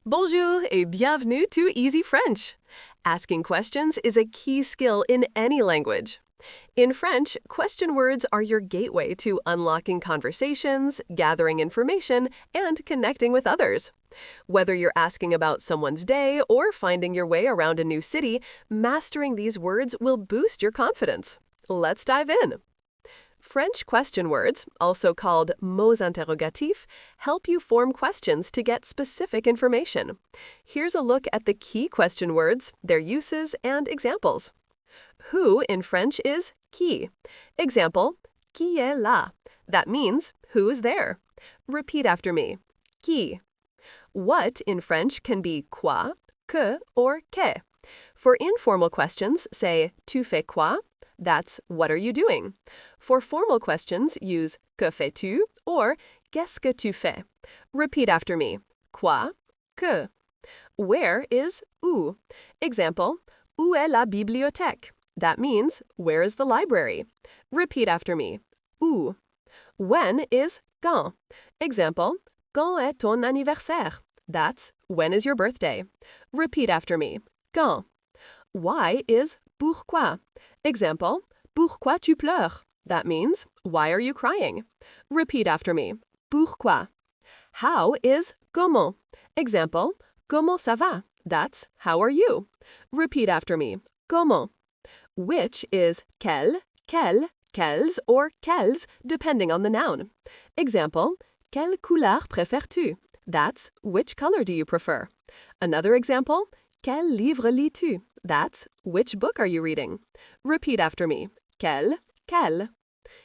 Bonjour et bienvenue to EzeeFrench. Asking questions is a key skill in any language. In French, question words are your gateway to unlocking conversations, gathering information, and connecting with others. Whether you're asking about someone's day or finding your way around a new city, mastering these words will boost your confidence. Let's dive in. French question words, also called mots interrogatifs, help you form questions to get specific information. Here's a look at the key question words, their uses, and examples. Who in French is qui. Example, qui est là? That means, who is there? Repeat after me. Qui. What in French can be quoi, que, or que. For informal questions, say tu fais quoi? That's what are you doing? For formal questions, use que fais-tu or qu'est-ce que tu fais? Repeat after me. Quoi, que. Where is où? Example, où est la bibliothèque? That means, where is the library? Repeat after me. Où. When is quand? Example, quand est ton anniversaire? That's, when is your birthday? Repeat after me. Quand. Why is pourquoi? Example, pourquoi tu pleures? That means, why are you crying? Repeat after me. Pourquoi. How is comment? Example, comment ça va? That's, how are you? Repeat after me. Comment. Which is quel, quelle, quels, or quelles, depending on the noun. Example, quelle couleur préfères-tu? That's, which color do you prefer? Another example, quel livre lis-tu? That's, which book are you reading? Repeat after me. Quel, quelle.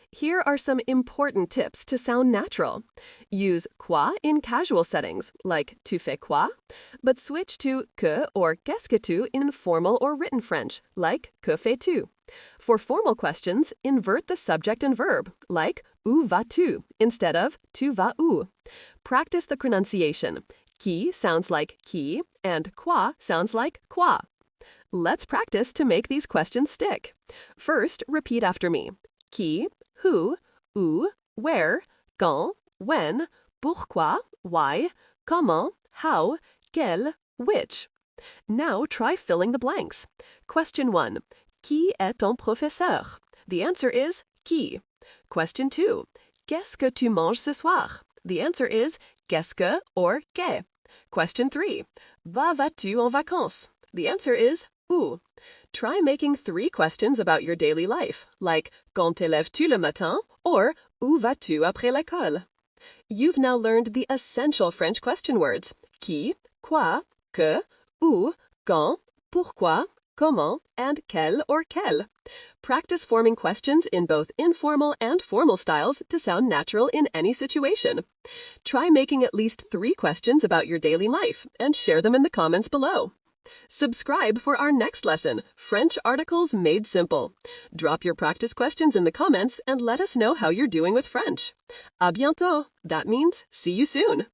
Here are some important tips to sound natural. Use quoi in casual settings, like tu fais quoi? But switch to que or qu'est-ce que tu in formal or written French, like que fais-tu? For formal questions, invert the subject and verb, like où vas-tu instead of tu vas où. Practice the pronunciation. Qui sounds like qui, and quoi sounds like quoi. Let's practice to make these questions stick. First, repeat after me. Qui, who, où, where, quand, when, pourquoi, why, comment, how, quel, which. Now try filling the blanks. Question 1. Qui est ton professeur? The answer is qui. Question 2. Qu'est-ce que tu manges ce soir? The answer is qu'est-ce que or que. Question 3. Vas-tu en vacances? The answer is où. Try making 3 questions about your daily life, like quand te lèves-tu le matin or où vas-tu après l'école? You've now learned the essential French question words, qui, quoi, que, où, quand, pourquoi, comment, and quel or quelle. Practice forming questions in both informal and formal styles to sound natural in any situation. Try making at least 3 questions about your daily life and share them in the comments below. Subscribe for our next lesson, French Articles Made Simple. Drop your practice questions in the comments and let us know how you're doing with French. À bientôt! That means see you soon!